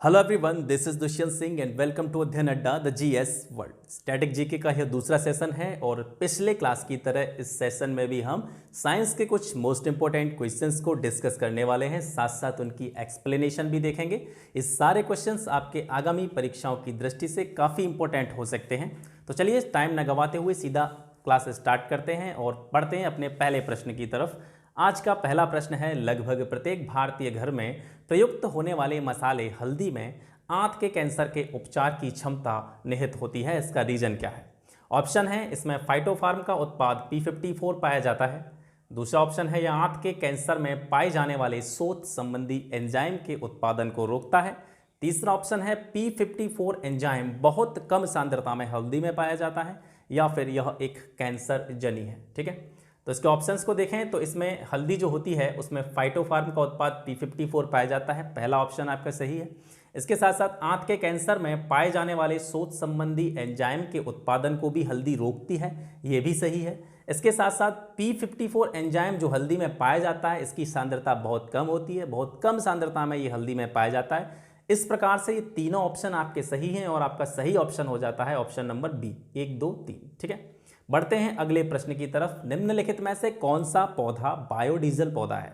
Hello everyone, this is Dushyant Singh and welcome to Adhyayan Adda the GS world. Static GK का यह दूसरा session है और पिछले क्लास की तरह इस सेशन में भी हम साइंस के कुछ मोस्ट इंपॉर्टेंट क्वेश्चंस को डिस्कस करने वाले हैं, साथ साथ उनकी एक्सप्लेनेशन भी देखेंगे। इस सारे क्वेश्चंस आपके आगामी परीक्षाओं की दृष्टि से काफ़ी इंपॉर्टेंट हो सकते हैं। तो चलिए टाइम न गवाते हुए सीधा क्लास स्टार्ट करते हैं और पढ़ते हैं अपने पहले प्रश्न की तरफ। आज का पहला प्रश्न है, लगभग प्रत्येक भारतीय घर में प्रयुक्त होने वाले मसाले हल्दी में आंत के कैंसर के उपचार की क्षमता निहित होती है, इसका रीजन क्या है? ऑप्शन है इसमें फाइटोफार्म का उत्पाद P54 पाया जाता है। दूसरा ऑप्शन है यह आंत के कैंसर में पाए जाने वाले शोथ संबंधी एंजाइम के उत्पादन को रोकता है। तीसरा ऑप्शन है P54 एंजाइम बहुत कम सांद्रता में हल्दी में पाया जाता है, या फिर यह एक कैंसर जनी है। ठीक है, तो इसके ऑप्शंस को देखें तो इसमें हल्दी जो होती है उसमें फाइटोफार्म का उत्पाद P54 पाया जाता है, पहला ऑप्शन आपका सही है। इसके साथ साथ आंत के कैंसर में पाए जाने वाले शोथ संबंधी एंजाइम के उत्पादन को भी हल्दी रोकती है, ये भी सही है। इसके साथ साथ P54 एंजाइम जो हल्दी में पाया जाता है इसकी सांद्रता बहुत कम होती है, बहुत कम सांद्रता में ये हल्दी में पाया जाता है। इस प्रकार से ये तीनों ऑप्शन आपके सही हैं और आपका सही ऑप्शन हो जाता है ऑप्शन नंबर बी, 1, 2, 3। ठीक है, बढ़ते हैं अगले प्रश्न की तरफ। निम्नलिखित में से कौन सा पौधा बायोडीजल पौधा है?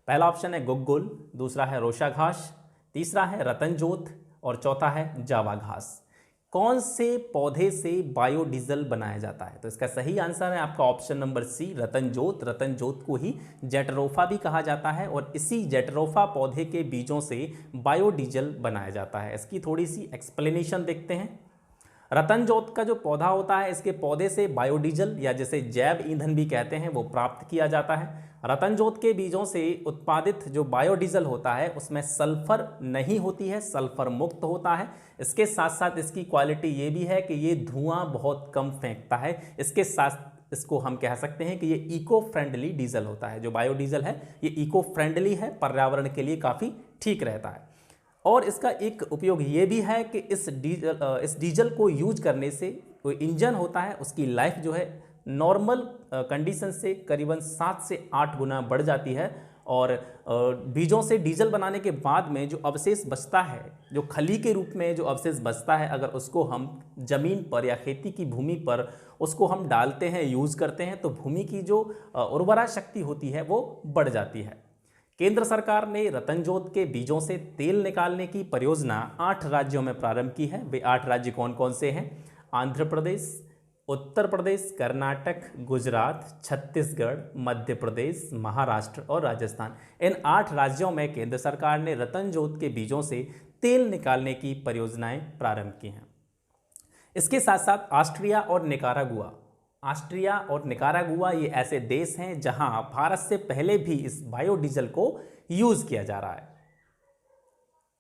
पहला ऑप्शन है गुग्गुल, दूसरा है रोशा घास, तीसरा है रतनजोत और चौथा है जावा घास। कौन से पौधे से बायोडीजल बनाया जाता है? तो इसका सही आंसर है आपका ऑप्शन नंबर सी, रतनजोत। रतनजोत को ही जेटरोफा भी कहा जाता है और इसी जेटरोफा पौधे के बीजों से बायोडीजल बनाया जाता है। इसकी थोड़ी सी एक्सप्लेनेशन देखते हैं। रतनजोत का जो पौधा होता है इसके पौधे से बायोडीजल या जिसे जैव ईंधन भी कहते हैं वो प्राप्त किया जाता है। रतनजोत के बीजों से उत्पादित जो बायोडीजल होता है उसमें सल्फर नहीं होती है, सल्फर मुक्त होता है। इसके साथ साथ इसकी क्वालिटी ये भी है कि ये धुआं बहुत कम फेंकता है। इसके साथ इसको हम कह सकते हैं कि ये इको फ्रेंडली डीजल होता है। जो बायोडीजल है ये इको फ्रेंडली है, पर्यावरण के लिए काफ़ी ठीक रहता है। और इसका एक उपयोग ये भी है कि इस डीजल को यूज करने से कोई इंजन होता है उसकी लाइफ जो है नॉर्मल कंडीशन से करीबन 7 से 8 गुना बढ़ जाती है। और बीजों से डीजल बनाने के बाद में जो अवशेष बचता है, जो खली के रूप में जो अवशेष बचता है, अगर उसको हम जमीन पर या खेती की भूमि पर उसको हम डालते हैं, यूज़ करते हैं, तो भूमि की जो उर्वरा शक्ति होती है वो बढ़ जाती है। केंद्र सरकार ने रतनजोत के बीजों से तेल निकालने की परियोजना 8 राज्यों में प्रारंभ की है। वे 8 राज्य कौन कौन से हैं? आंध्र प्रदेश, उत्तर प्रदेश, कर्नाटक, गुजरात, छत्तीसगढ़, मध्य प्रदेश, महाराष्ट्र और राजस्थान। इन 8 राज्यों में केंद्र सरकार ने रतनजोत के बीजों से तेल निकालने की परियोजनाएं प्रारंभ की हैं। इसके साथ साथ ऑस्ट्रिया और निकारागुआ ये ऐसे देश हैं जहां भारत से पहले भी इस बायोडीजल को यूज किया जा रहा है।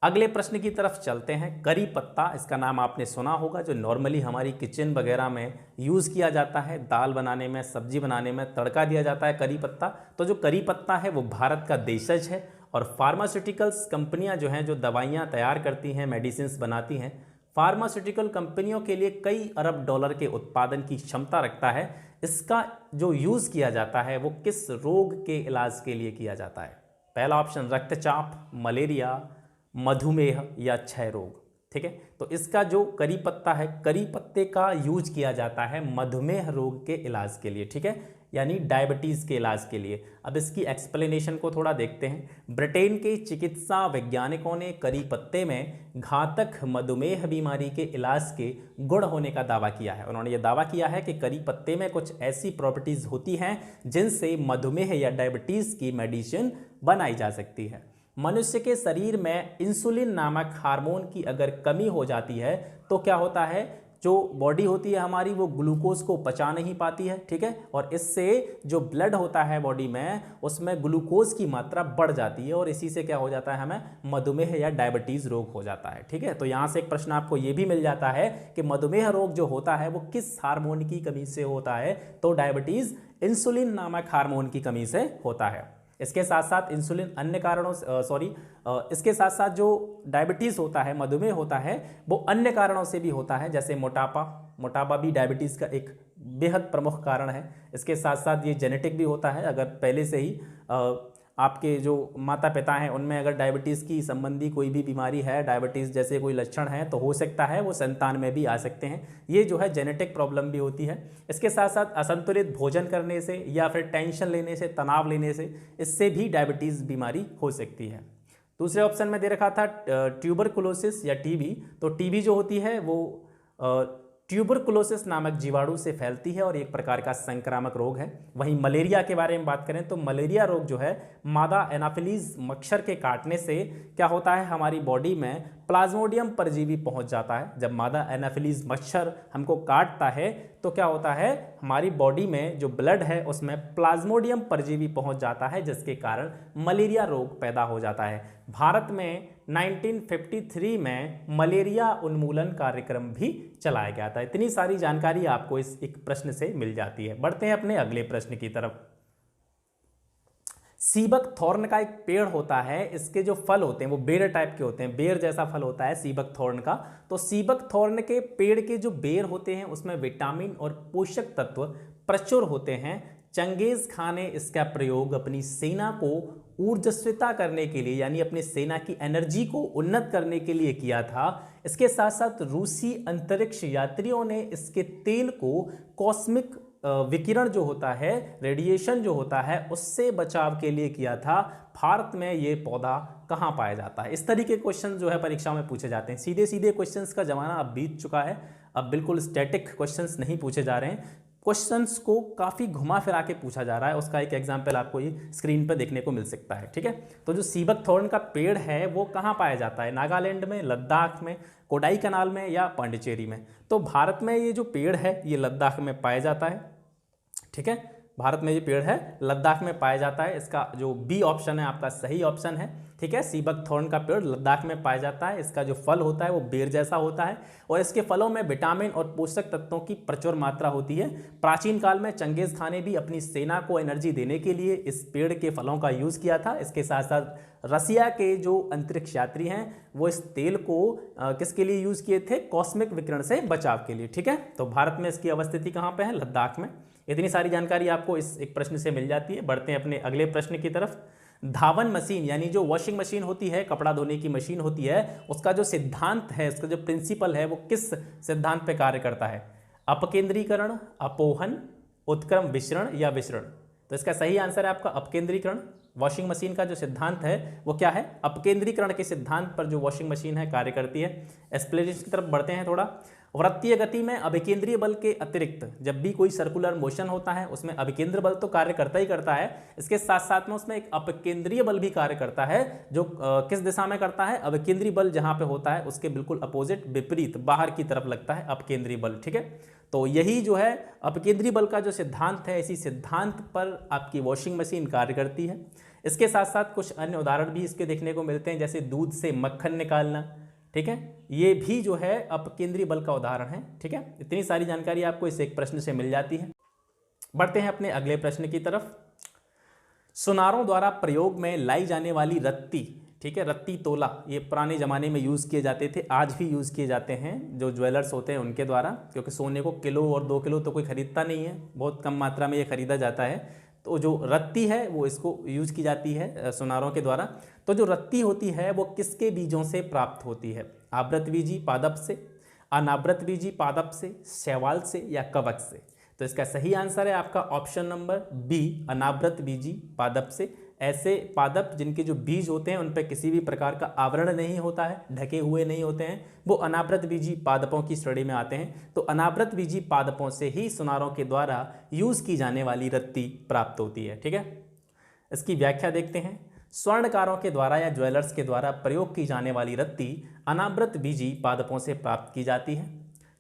अगले प्रश्न की तरफ चलते हैं। करी पत्ता, इसका नाम आपने सुना होगा, जो नॉर्मली हमारी किचन वगैरह में यूज किया जाता है, दाल बनाने में, सब्जी बनाने में तड़का दिया जाता है करी पत्ता। तो जो करी पत्ता है वो भारत का देशज है और फार्मास्यूटिकल्स कंपनियां जो हैं, जो दवाइयां तैयार करती हैं, मेडिसिन बनाती हैं, फार्मास्यूटिकल कंपनियों के लिए कई अरब डॉलर के उत्पादन की क्षमता रखता है। इसका जो यूज़ किया जाता है वो किस रोग के इलाज के लिए किया जाता है? पहला ऑप्शन रक्तचाप, मलेरिया, मधुमेह या क्षय रोग। ठीक है, तो इसका जो करी पत्ता है, करी पत्ते का यूज किया जाता है मधुमेह रोग के इलाज के लिए। ठीक है, यानी डायबिटीज़ के इलाज के लिए। अब इसकी एक्सप्लेनेशन को थोड़ा देखते हैं। ब्रिटेन के चिकित्सा वैज्ञानिकों ने करी पत्ते में घातक मधुमेह बीमारी के इलाज के गुण होने का दावा किया है। उन्होंने ये दावा किया है कि करी पत्ते में कुछ ऐसी प्रॉपर्टीज़ होती हैं जिनसे मधुमेह या डायबिटीज़ की मेडिसिन बनाई जा सकती है। मनुष्य के शरीर में इंसुलिन नामक हार्मोन की अगर कमी हो जाती है तो क्या होता है, जो बॉडी होती है हमारी वो ग्लूकोज को पचा नहीं पाती है। ठीक है, और इससे जो ब्लड होता है बॉडी में उसमें ग्लूकोज की मात्रा बढ़ जाती है और इसी से क्या हो जाता है, हमें मधुमेह या डायबिटीज़ रोग हो जाता है। ठीक है, तो यहाँ से एक प्रश्न आपको ये भी मिल जाता है कि मधुमेह रोग जो होता है वो किस हार्मोन की कमी से होता है? तो डायबिटीज़ इंसुलिन नामक हार्मोन की कमी से होता है। इसके साथ साथ इंसुलिन अन्य कारणों इसके साथ साथ जो डायबिटीज़ होता है, मधुमेह होता है, वो अन्य कारणों से भी होता है, जैसे मोटापा भी डायबिटीज़ का एक बेहद प्रमुख कारण है। इसके साथ साथ ये जेनेटिक भी होता है। अगर पहले से ही आपके जो माता पिता हैं उनमें अगर डायबिटीज़ की संबंधी कोई भी बीमारी है, डायबिटीज़ जैसे कोई लक्षण है, तो हो सकता है वो संतान में भी आ सकते हैं। ये जो है जेनेटिक प्रॉब्लम भी होती है। इसके साथ साथ असंतुलित भोजन करने से या फिर टेंशन लेने से, तनाव लेने से, इससे भी डायबिटीज़ बीमारी हो सकती है। दूसरे ऑप्शन में दे रखा था ट्यूबरकुलोसिस या टीबी। तो टीबी जो होती है वो ट्यूबरकुलोसिस नामक जीवाणु से फैलती है और एक प्रकार का संक्रामक रोग है। वहीं मलेरिया के बारे में बात करें तो मलेरिया रोग जो है मादा एनाफिलीज मच्छर के काटने से क्या होता है, हमारी बॉडी में प्लाज्मोडियम परजीवी पहुंच जाता है। जब मादा एनाफिलीज मच्छर हमको काटता है तो क्या होता है, हमारी बॉडी में जो ब्लड है उसमें प्लाज्मोडियम परजीवी पहुंच जाता है, जिसके कारण मलेरिया रोग पैदा हो जाता है। भारत में 1953 में मलेरिया उन्मूलन कार्यक्रम भी चलाया गया था। इतनी सारी जानकारी आपको इस एक प्रश्न से मिल जाती है। बढ़ते हैं अपने अगले प्रश्न की तरफ। सीबक थॉर्न का एक पेड़ होता है, इसके जो फल होते हैं वो बेर टाइप के होते हैं, बेर जैसा फल होता है सीबक थॉर्न का। तो सीबक थॉर्न के पेड़ के जो बेर होते हैं उसमें विटामिन और पोषक तत्व प्रचुर होते हैं। चंगेज खान ने इसका प्रयोग अपनी सेना को ऊर्जस्विता करने के लिए, यानी अपनी सेना की एनर्जी को उन्नत करने के लिए किया था। इसके साथ साथ रूसी अंतरिक्ष यात्रियों ने इसके तेल को कॉस्मिक विकिरण जो होता है, रेडिएशन जो होता है, उससे बचाव के लिए किया था। भारत में ये पौधा कहाँ पाया जाता है? इस तरीके के क्वेश्चन जो है परीक्षा में पूछे जाते हैं। सीधे सीधे क्वेश्चंस का जमाना अब बीत चुका है। अब बिल्कुल स्टैटिक क्वेश्चंस नहीं पूछे जा रहे हैं, क्वेश्चंस को काफ़ी घुमा फिरा के पूछा जा रहा है। उसका एक एग्जाम्पल आपको ये स्क्रीन पर देखने को मिल सकता है। ठीक है, तो जो सीबक थॉर्न का पेड़ है वो कहाँ पाया जाता है? नागालैंड में, लद्दाख में, कोडाई कनाल में या पांडिचेरी में? तो भारत में ये जो पेड़ है ये लद्दाख में पाया जाता है। ठीक है, भारत में ये पेड़ है लद्दाख में पाया जाता है। इसका जो बी ऑप्शन है आपका सही ऑप्शन है। ठीक है, सीबक थॉर्न का पेड़ लद्दाख में पाया जाता है। इसका जो फल होता है वो बेर जैसा होता है और इसके फलों में विटामिन और पोषक तत्वों की प्रचुर मात्रा होती है। प्राचीन काल में चंगेज खान ने भी अपनी सेना को एनर्जी देने के लिए इस पेड़ के फलों का यूज़ किया था। इसके साथ साथ रसिया के जो अंतरिक्ष यात्री हैं वो इस तेल को किसके लिए यूज़ किए थे? कॉस्मिक विकिरण से बचाव के लिए। ठीक है, तो भारत में इसकी अवस्थिति कहाँ पर है? लद्दाख में। इतनी सारी जानकारी आपको इस एक प्रश्न से मिल जाती है। बढ़ते हैं अपने अगले प्रश्न की तरफ। धावन मशीन यानी जो वॉशिंग मशीन होती है, कपड़ा धोने की मशीन होती है, उसका जो सिद्धांत है, उसका जो प्रिंसिपल है वो किस सिद्धांत पे कार्य करता है? अपकेंद्रीकरण, अपोहन, उत्क्रम विसरण या विसरण? तो इसका सही आंसर है आपका अपकेंद्रीकरण। वॉशिंग मशीन का जो सिद्धांत है वो क्या है? अपकेंद्रीकरण के सिद्धांत पर जो वॉशिंग मशीन है कार्य करती है। एक्सप्लेनेशन की तरफ बढ़ते हैं थोड़ा। वृत्तीय गति में अभिकेंद्रीय बल के अतिरिक्त जब भी कोई सर्कुलर मोशन होता है उसमें अभिकेंद्र बल तो कार्य करता ही करता है, इसके साथ साथ में उसमें एक अपकेंद्रीय बल भी कार्य करता है जो किस दिशा में करता है? अभिकेंद्रीय बल जहां पे होता है उसके बिल्कुल अपोजिट, विपरीत, बाहर की तरफ लगता है अपकेंद्रीय बल। ठीक है, तो यही जो है अपकेंद्रीय बल का जो सिद्धांत है, इसी सिद्धांत पर आपकी वॉशिंग मशीन कार्य करती है। इसके साथ साथ कुछ अन्य उदाहरण भी इसके देखने को मिलते हैं, जैसे दूध से मक्खन निकालना। ठीक है, ये भी जो है अपकेंद्रीय बल का उदाहरण है। ठीक है, इतनी सारी जानकारी आपको इस एक प्रश्न से मिल जाती है। बढ़ते हैं अपने अगले प्रश्न की तरफ। सुनारों द्वारा प्रयोग में लाई जाने वाली रत्ती, ठीक है, रत्ती तोला, ये पुराने ज़माने में यूज़ किए जाते थे, आज भी यूज़ किए जाते हैं जो ज्वेलर्स होते हैं उनके द्वारा, क्योंकि सोने को किलो और 2 किलो तो कोई ख़रीदता नहीं है, बहुत कम मात्रा में ये ख़रीदा जाता है। तो जो रत्ती है वो इसको यूज़ की जाती है सुनारों के द्वारा। तो जो रत्ती होती है वो किसके बीजों से प्राप्त होती है? आवृत बीजी पादप से, अनावृत बीजी पादप से, शैवाल से या कवक से? तो इसका सही आंसर है आपका ऑप्शन नंबर बी, अनावृत बीजी पादप से। ऐसे पादप जिनके जो बीज होते हैं उन पर किसी भी प्रकार का आवरण नहीं होता है, ढके हुए नहीं होते हैं, वो अनावृत बीजी पादपों की श्रेणी में आते हैं। तो अनावृत बीजी पादपों से ही सुनारों के द्वारा यूज़ की जाने वाली रत्ती प्राप्त होती है। ठीक है, इसकी व्याख्या देखते हैं। स्वर्णकारों के द्वारा या ज्वेलर्स के द्वारा प्रयोग की जाने वाली रत्ती अनावृत बीजी पादपों से प्राप्त की जाती है।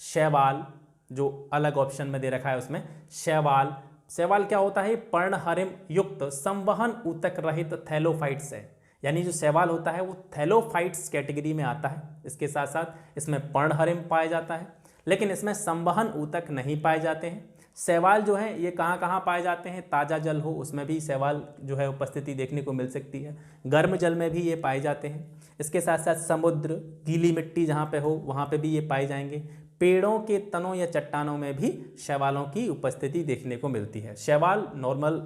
शैवाल, जो अलग ऑप्शन में दे रखा है उसमें शैवाल, शैवाल क्या होता है? पर्णहरिम युक्त संवहन ऊतक रहित थैलोफाइट्स है, यानी जो शैवाल होता है वो थैलोफाइट्स कैटेगरी में आता है। इसके साथ साथ इसमें पर्णहरिम पाया जाता है, लेकिन इसमें संवहन ऊतक नहीं पाए जाते हैं। शैवाल जो है ये कहाँ कहाँ पाए जाते हैं? ताज़ा जल हो उसमें भी शैवाल जो है उपस्थिति देखने को मिल सकती है, गर्म जल में भी ये पाए जाते हैं। इसके साथ साथ समुद्र, गीली मिट्टी जहाँ पे हो वहाँ पे भी ये पाए जाएंगे। पेड़ों के तनों या चट्टानों में भी शैवालों की उपस्थिति देखने को मिलती है। शैवाल नॉर्मल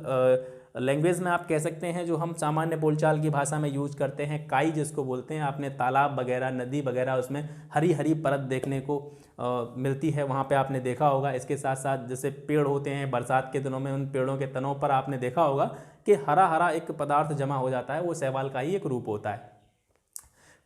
लैंग्वेज में आप कह सकते हैं, जो हम सामान्य बोलचाल की भाषा में यूज करते हैं, काई जिसको बोलते हैं। आपने तालाब वगैरह, नदी वगैरह, उसमें हरी हरी परत देखने को मिलती है, वहाँ पे आपने देखा होगा। इसके साथ साथ जैसे पेड़ होते हैं, बरसात के दिनों में उन पेड़ों के तनों पर आपने देखा होगा कि हरा हरा एक पदार्थ जमा हो जाता है, वो शैवाल का ही एक रूप होता है।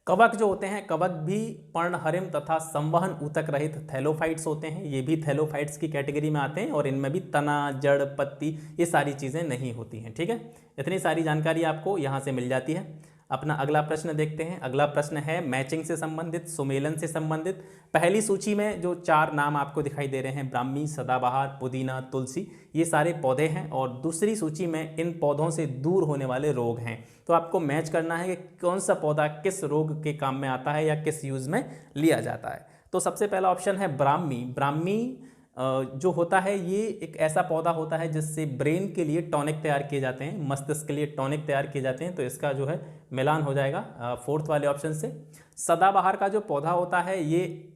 कवक जो होते हैं, कवक भी पर्णहरिम तथा संवहन ऊतक रहित थैलोफाइट्स होते हैं। ये भी थैलोफाइट्स की कैटेगरी में आते हैं और इनमें भी तना, जड़, पत्ती, ये सारी चीज़ें नहीं होती हैं। ठीक है, इतनी सारी जानकारी आपको यहाँ से मिल जाती है। अपना अगला प्रश्न देखते हैं। अगला प्रश्न है मैचिंग से संबंधित, सुमेलन से संबंधित। पहली सूची में जो 4 नाम आपको दिखाई दे रहे हैं, ब्राह्मी, सदाबहार, पुदीना, तुलसी, ये सारे पौधे हैं और दूसरी सूची में इन पौधों से दूर होने वाले रोग हैं। तो आपको मैच करना है कि कौन सा पौधा किस रोग के काम में आता है या किस यूज में लिया जाता है। तो सबसे पहला ऑप्शन है ब्राह्मी। ब्राह्मी जो होता है, ये एक ऐसा पौधा होता है जिससे ब्रेन के लिए टॉनिक तैयार किए जाते हैं, मस्तिष्क के लिए टॉनिक तैयार किए जाते हैं। तो इसका जो है मिलान हो जाएगा फोर्थ वाले ऑप्शन से। सदाबहार का जो पौधा होता है, ये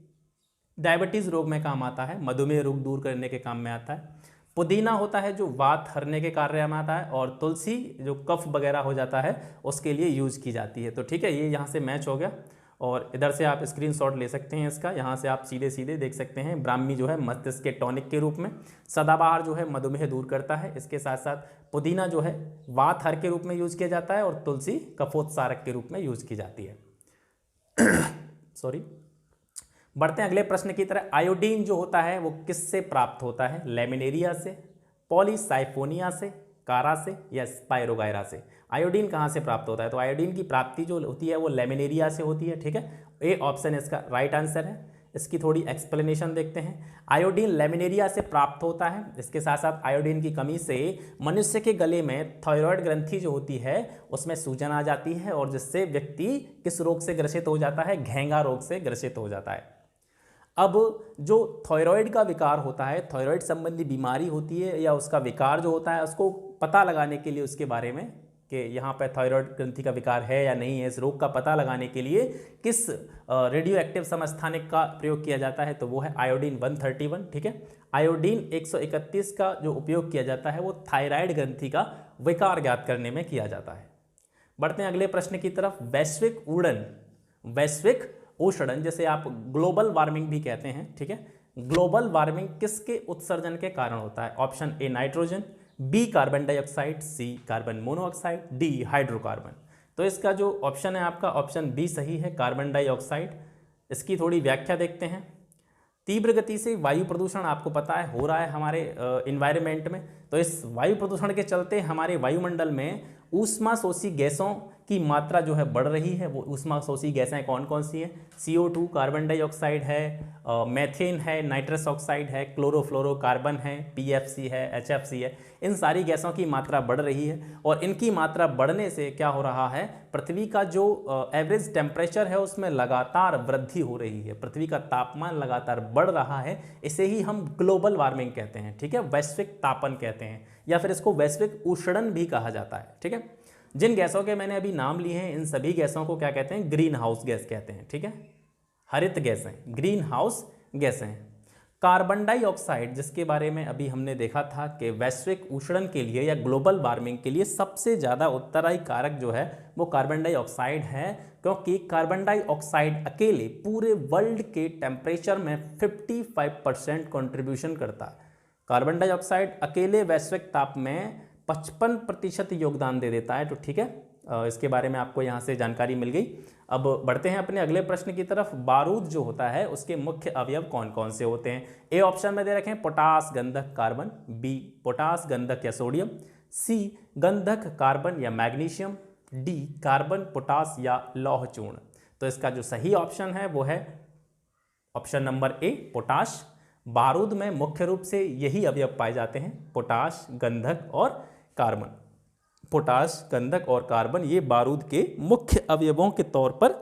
डायबिटीज़ रोग में काम आता है, मधुमेह रोग दूर करने के काम में आता है। पुदीना होता है जो वात हरने के कार्य में आता है, और तुलसी जो कफ वगैरह हो जाता है उसके लिए यूज की जाती है। तो ठीक है, ये यहाँ से मैच हो गया और इधर से आप स्क्रीनशॉट ले सकते हैं इसका। यहाँ से आप सीधे सीधे देख सकते हैं, ब्राह्मी जो है मस्तिष्क के टॉनिक के रूप में, सदाबहार जो है मधुमेह दूर करता है, इसके साथ साथ पुदीना जो है वात हर के रूप में यूज किया जाता है, और तुलसी कफोत्सारक के रूप में यूज की जाती है। सॉरी, बढ़ते हैं अगले प्रश्न की तरह। आयोडीन जो होता है वो किससे प्राप्त होता है? लेमिनेरिया से, पॉलीसाइफोनिया से, कारा से, या स्पाइरोगायरा से। आयोडीन कहाँ से प्राप्त होता है? तो आयोडीन की प्राप्ति जो होती है वो लेमिनेरिया से होती है। ठीक है, ए ऑप्शन इसका राइट आंसर है। इसकी थोड़ी एक्सप्लेनेशन देखते हैं। आयोडीन लेमिनेरिया से प्राप्त होता है। इसके साथ साथ आयोडीन की कमी से मनुष्य के गले में थायराइड ग्रंथि जो होती है उसमें सूजन आ जाती है, और जिससे व्यक्ति किस रोग से ग्रसित हो जाता है? घेंगा रोग से ग्रसित हो जाता है। अब जो थायराइड का विकार होता है, थायराइड संबंधी बीमारी होती है या उसका विकार जो होता है, उसको पता लगाने के लिए, उसके बारे में कि यहाँ पर थायराइड ग्रंथि का विकार है या नहीं है, इस रोग का पता लगाने के लिए किस रेडियो एक्टिव समस्थानिक का प्रयोग किया जाता है? तो वो है आयोडीन 131। ठीक है, आयोडीन 131 का जो उपयोग किया जाता है वो थायराइड ग्रंथि का विकार ज्ञात करने में किया जाता है। बढ़ते हैं अगले प्रश्न की तरफ। वैश्विक उड़न, वैश्विक उष्णन, जैसे आप ग्लोबल वार्मिंग भी कहते हैं। ठीक है, ग्लोबल वार्मिंग किसके उत्सर्जन के कारण होता है? Option A nitrogen, B carbon dioxide, C carbon monoxide, D hydrocarbon. तो इसका जो ऑप्शन है आपका ऑप्शन बी सही है, कार्बन डाइऑक्साइड। इसकी थोड़ी व्याख्या देखते हैं। तीव्र गति से वायु प्रदूषण आपको पता है हो रहा है हमारे इन्वायरमेंट में। तो इस वायु प्रदूषण के चलते हमारे वायुमंडल में ऊष्माशोषी गैसों की मात्रा जो है बढ़ रही है। वो ऊष्माशोषी गैसें कौन कौन सी हैं? CO2 कार्बन डाइऑक्साइड है, मेथेन है, नाइट्रस ऑक्साइड है, क्लोरोफ्लोरोकार्बन है, PFC है, HFC है। इन सारी गैसों की मात्रा बढ़ रही है, और इनकी मात्रा बढ़ने से क्या हो रहा है? पृथ्वी का जो एवरेज टेम्परेचर है उसमें लगातार वृद्धि हो रही है, पृथ्वी का तापमान लगातार बढ़ रहा है। इसे ही हम ग्लोबल वार्मिंग कहते हैं। ठीक है, वैश्विक तापन कहते हैं, या फिर इसको वैश्विक उष्णन भी कहा जाता है। ठीक है, जिन गैसों के मैंने अभी नाम लिए हैं, इन सभी गैसों को क्या कहते हैं? ग्रीन हाउस गैस कहते हैं। ठीक है, हरित गैसें, ग्रीन हाउस गैसें। कार्बन डाइऑक्साइड, जिसके बारे में अभी हमने देखा था कि वैश्विक उष्णन के लिए या ग्लोबल वार्मिंग के लिए सबसे ज़्यादा उत्तरदायी कारक जो है वो कार्बन डाइऑक्साइड है, क्योंकि कार्बन डाइऑक्साइड अकेले पूरे वर्ल्ड के टेम्परेचर में 55% कंट्रीब्यूशन करता है। कार्बन डाइऑक्साइड अकेले वैश्विक ताप में 55% योगदान दे देता है। तो ठीक है, इसके बारे में आपको यहाँ से जानकारी मिल गई। अब बढ़ते हैं अपने अगले प्रश्न की तरफ। बारूद जो होता है उसके मुख्य अवयव कौन कौन से होते हैं? ए ऑप्शन में दे रखे हैं पोटास, गंधक, कार्बन, बी पोटास, गंधक या सोडियम, सी गंधक, कार्बन या मैग्नीशियम, डी कार्बन, पोटास या लौह चूर्ण। तो इसका जो सही ऑप्शन है वो है ऑप्शन नंबर ए, पोटाश। बारूद में मुख्य रूप से यही अवयव पाए जाते हैं, पोटाश, गंधक और कार्बन। पोटाश, गंधक और कार्बन ये बारूद के मुख्य अवयवों के तौर पर